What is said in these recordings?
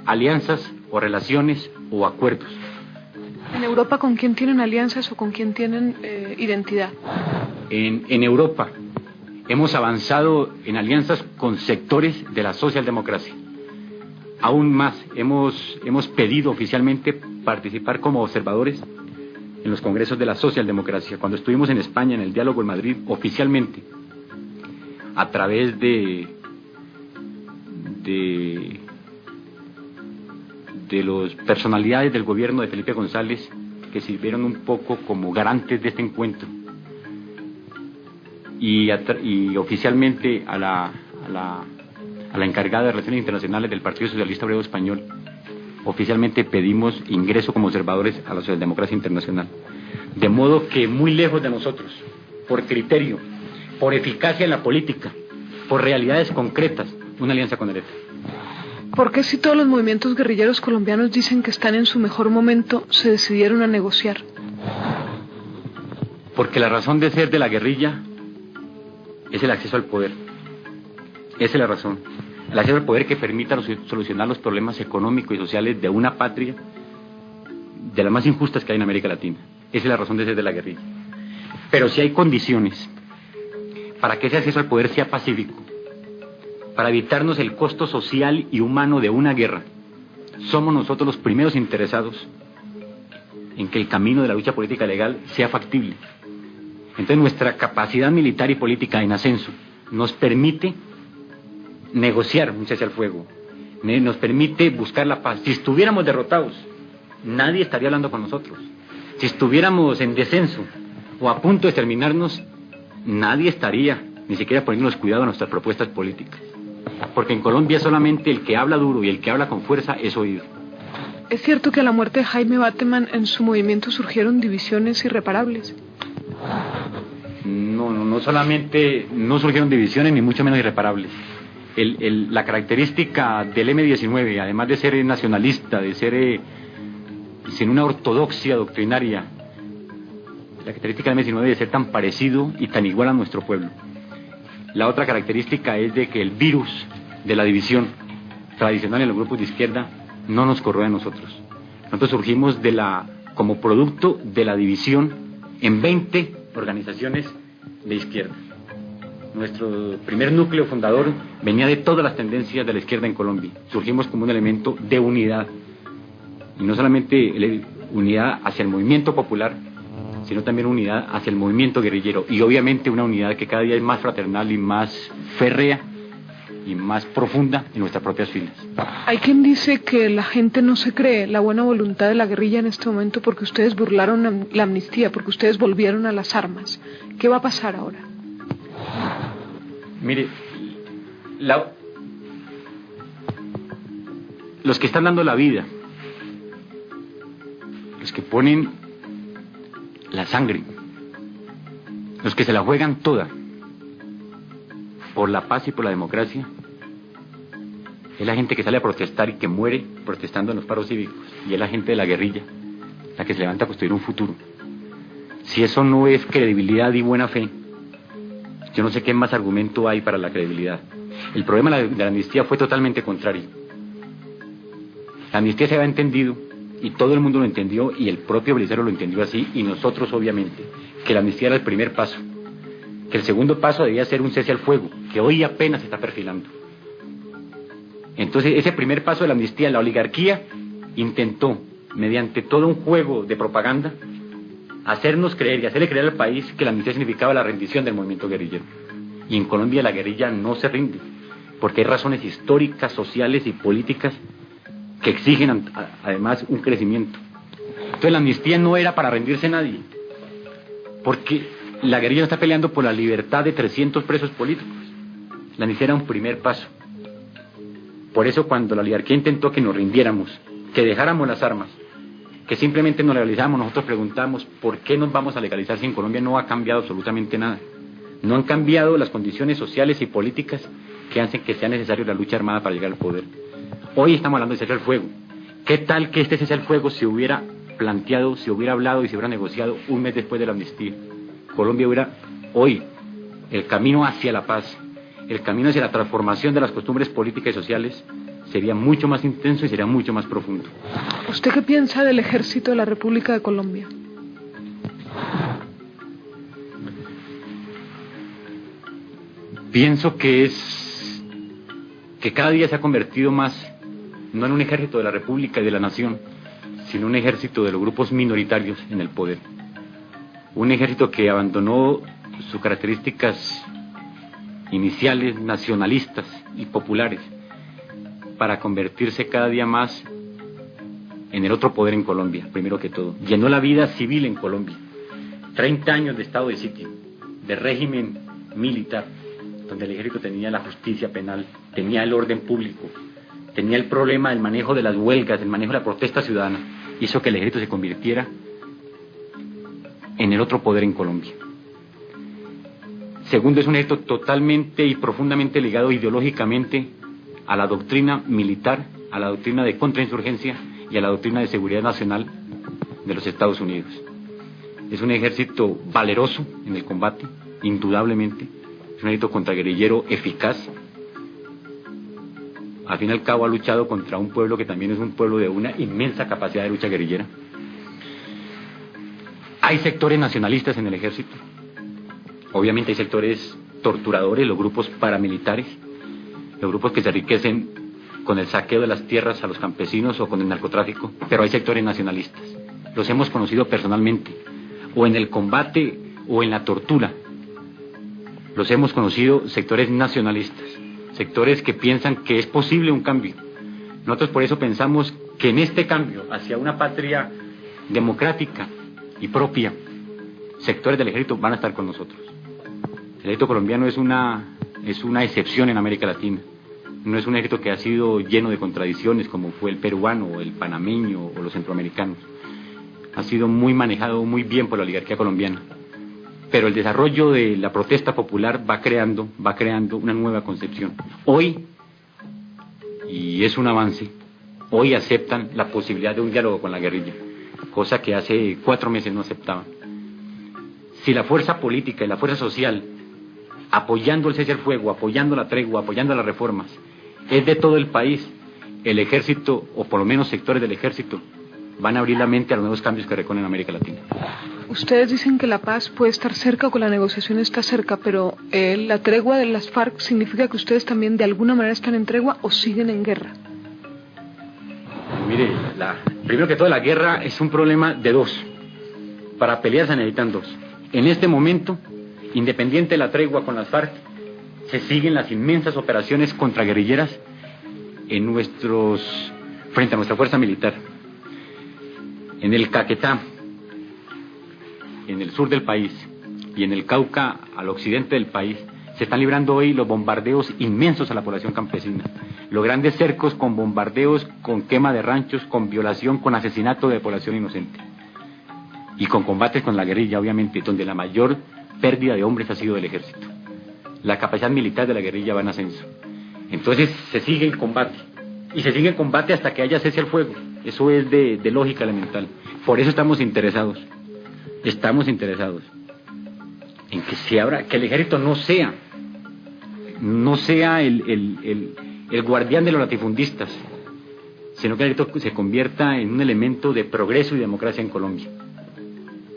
alianzas o relaciones o acuerdos. ¿En Europa con quién tienen alianzas o con quién tienen identidad? En Europa hemos avanzado en alianzas con sectores de la socialdemocracia. Aún más, hemos pedido oficialmente participar como observadores en los congresos de la socialdemocracia. Cuando estuvimos en España, en el diálogo en Madrid, oficialmente, a través de las personalidades del gobierno de Felipe González, que sirvieron un poco como garantes de este encuentro, y oficialmente a la encargada de Relaciones Internacionales del Partido Socialista Obrero Español, oficialmente pedimos ingreso como observadores a la socialdemocracia internacional. De modo que muy lejos de nosotros, por criterio, por eficacia en la política, por realidades concretas, una alianza con el ETA. ¿Por qué, si todos los movimientos guerrilleros colombianos dicen que están en su mejor momento, se decidieron a negociar? Porque la razón de ser de la guerrilla es el acceso al poder. Esa es la razón. El acceso al poder que permita solucionar los problemas económicos y sociales de una patria de las más injustas que hay en América Latina. Esa es la razón de ser de la guerrilla. Pero si hay condiciones para que ese acceso al poder sea pacífico, para evitarnos el costo social y humano de una guerra, somos nosotros los primeros interesados en que el camino de la lucha política legal sea factible. Entonces nuestra capacidad militar y política en ascenso nos permite negociar un cese al fuego, nos permite buscar la paz. Si estuviéramos derrotados, nadie estaría hablando con nosotros. Si estuviéramos en descenso o a punto de terminarnos, nadie estaría ni siquiera poniéndonos cuidado a nuestras propuestas políticas. Porque en Colombia solamente el que habla duro y el que habla con fuerza es oído. ¿Es cierto que a la muerte de Jaime Bateman en su movimiento surgieron divisiones irreparables? No solamente no surgieron divisiones, ni mucho menos irreparables. La característica del M-19, además de ser nacionalista, de ser sin una ortodoxia doctrinaria, la característica del M-19 de ser tan parecido y tan igual a nuestro pueblo. La otra característica es de que el virus de la división tradicional en los grupos de izquierda no nos corroe a nosotros. Nosotros surgimos como producto de la división en 20 organizaciones de izquierda. Nuestro primer núcleo fundador venía de todas las tendencias de la izquierda en Colombia. Surgimos como un elemento de unidad, y no solamente unidad hacia el movimiento popular, sino también unidad hacia el movimiento guerrillero, y obviamente una unidad que cada día es más fraternal y más férrea y más profunda en nuestras propias filas. Hay quien dice que la gente no se cree la buena voluntad de la guerrilla en este momento porque ustedes burlaron la amnistía, porque ustedes volvieron a las armas. ¿Qué va a pasar ahora? Mire, los que están dando la vida, los que ponen la sangre, los que se la juegan toda por la paz y por la democracia, es la gente que sale a protestar y que muere protestando en los paros cívicos, y es la gente de la guerrilla la que se levanta a construir un futuro. Si eso no es credibilidad y buena fe, yo no sé qué más argumento hay para la credibilidad. El problema de la amnistía fue totalmente contrario. La amnistía se había entendido, y todo el mundo lo entendió, y el propio Belisario lo entendió así, y nosotros obviamente, que la amnistía era el primer paso, que el segundo paso debía ser un cese al fuego, que hoy apenas se está perfilando. Entonces ese primer paso de la amnistía, la oligarquía intentó, mediante todo un juego de propaganda, hacernos creer y hacerle creer al país que la amnistía significaba la rendición del movimiento guerrillero. Y en Colombia la guerrilla no se rinde, porque hay razones históricas, sociales y políticas que exigen además un crecimiento. Entonces la amnistía no era para rendirse nadie, porque la guerrilla no está peleando por la libertad de 300 presos políticos. La amnistía era un primer paso. Por eso cuando la oligarquía intentó que nos rindiéramos, que dejáramos las armas, que simplemente nos legalizáramos, nosotros preguntamos ¿por qué nos vamos a legalizar si en Colombia no ha cambiado absolutamente nada? No han cambiado las condiciones sociales y políticas que hacen que sea necesario la lucha armada para llegar al poder. Hoy estamos hablando de cese al fuego. ¿Qué tal que este cese al fuego se hubiera planteado, se hubiera hablado y se hubiera negociado un mes después de la amnistía? Colombia hubiera hoy el camino hacia la paz, el camino hacia la transformación de las costumbres políticas y sociales, sería mucho más intenso y sería mucho más profundo. ¿Usted qué piensa del ejército de la República de Colombia? Pienso que cada día se ha convertido más, no en un ejército de la República y de la Nación, sino un ejército de los grupos minoritarios en el poder. Un ejército que abandonó sus características iniciales, nacionalistas y populares, para convertirse cada día más en el otro poder en Colombia, primero que todo. Llenó la vida civil en Colombia. 30 años de estado de sitio, de régimen militar, donde el ejército tenía la justicia penal, tenía el orden público, tenía el problema del manejo de las huelgas, del manejo de la protesta ciudadana, hizo que el ejército se convirtiera en el otro poder en Colombia. Segundo, es un ejército totalmente y profundamente ligado ideológicamente a la doctrina militar, a la doctrina de contrainsurgencia y a la doctrina de seguridad nacional de los Estados Unidos. Es un ejército valeroso en el combate, indudablemente. Es un ejército contraguerrillero eficaz. Al fin y al cabo ha luchado contra un pueblo que también es un pueblo de una inmensa capacidad de lucha guerrillera. Hay sectores nacionalistas en el ejército. Obviamente hay sectores torturadores, los grupos paramilitares, los grupos que se enriquecen con el saqueo de las tierras a los campesinos o con el narcotráfico, pero hay sectores nacionalistas. Los hemos conocido personalmente, o en el combate o en la tortura. Los hemos conocido sectores nacionalistas, sectores que piensan que es posible un cambio. Nosotros por eso pensamos que en este cambio hacia una patria democrática y propia, sectores del ejército van a estar con nosotros. El ejército colombiano es una excepción en América Latina. No es un ejército que ha sido lleno de contradicciones como fue el peruano o el panameño o los centroamericanos. Ha sido muy manejado muy bien por la oligarquía colombiana. Pero el desarrollo de la protesta popular va creando una nueva concepción. Hoy, y es un avance, hoy aceptan la posibilidad de un diálogo con la guerrilla, cosa que hace 4 meses no aceptaban. Si la fuerza política y la fuerza social, apoyando el cese al fuego, apoyando la tregua, apoyando las reformas, es de todo el país, el ejército, o por lo menos sectores del ejército, van a abrir la mente a los nuevos cambios que recorren América Latina. Ustedes dicen que la paz puede estar cerca o que la negociación está cerca, pero la tregua de las FARC significa que ustedes también de alguna manera están en tregua o siguen en guerra. Mire, primero que todo la guerra es un problema de dos. Para pelear se necesitan dos. En este momento, independiente de la tregua con las FARC, se siguen las inmensas operaciones contraguerrilleras frente a nuestra fuerza militar. En el Caquetá, en el sur del país, y en el Cauca, al occidente del país, se están librando hoy los bombardeos inmensos a la población campesina. Los grandes cercos con bombardeos, con quema de ranchos, con violación, con asesinato de población inocente. Y con combates con la guerrilla, obviamente, donde la mayor pérdida de hombres ha sido del ejército. La capacidad militar de la guerrilla va en ascenso. Entonces se sigue el combate. Y se sigue el combate hasta que haya cese al fuego. Eso es de lógica elemental. Por eso estamos interesados. Estamos interesados en que el ejército no sea el guardián de los latifundistas, sino que el ejército se convierta en un elemento de progreso y democracia en Colombia.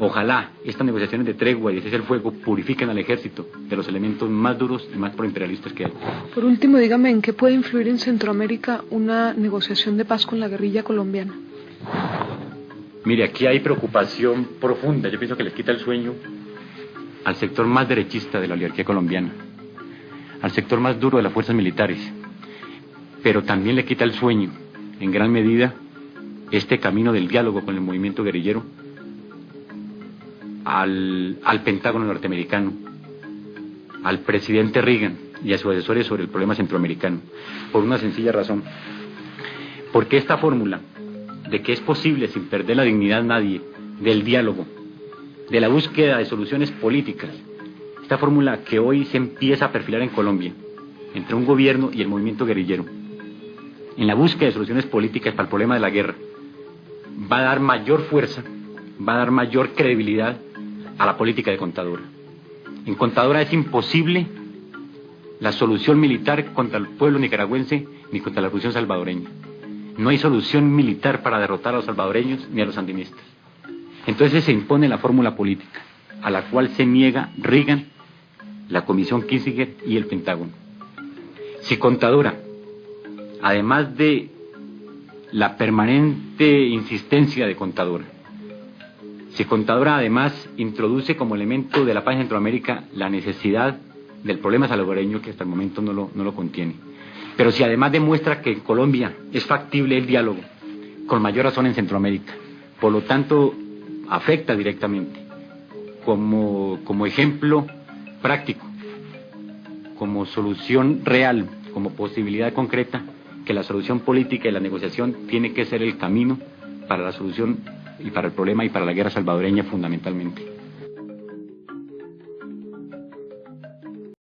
Ojalá estas negociaciones de tregua y de cese al fuego purifiquen al ejército de los elementos más duros y más proimperialistas que hay. Por último, dígame, ¿en qué puede influir en Centroamérica una negociación de paz con la guerrilla colombiana? Mire, aquí hay preocupación profunda. Yo pienso que les quita el sueño al sector más derechista de la oligarquía colombiana, al sector más duro de las fuerzas militares, pero también le quita el sueño, en gran medida, este camino del diálogo con el movimiento guerrillero al Pentágono norteamericano, al presidente Reagan y a sus asesores sobre el problema centroamericano, por una sencilla razón. Porque esta fórmula de que es posible, sin perder la dignidad nadie, del diálogo, de la búsqueda de soluciones políticas, esta fórmula que hoy se empieza a perfilar en Colombia, entre un gobierno y el movimiento guerrillero, en la búsqueda de soluciones políticas para el problema de la guerra, va a dar mayor fuerza, va a dar mayor credibilidad a la política de Contadora. En Contadora es imposible la solución militar contra el pueblo nicaragüense ni contra la revolución salvadoreña. No hay solución militar para derrotar a los salvadoreños ni a los sandinistas. Entonces se impone la fórmula política, a la cual se niega Reagan, la Comisión Kissinger y el Pentágono. Si Contadora, además de la permanente insistencia de Contadora, si Contadora además introduce como elemento de la paz en Centroamérica la necesidad del problema salvadoreño, que hasta el momento no lo contiene, pero si además demuestra que en Colombia es factible el diálogo, con mayor razón en Centroamérica, por lo tanto afecta directamente, como ejemplo práctico, como solución real, como posibilidad concreta, que la solución política y la negociación tiene que ser el camino para la solución y para el problema y para la guerra salvadoreña fundamentalmente.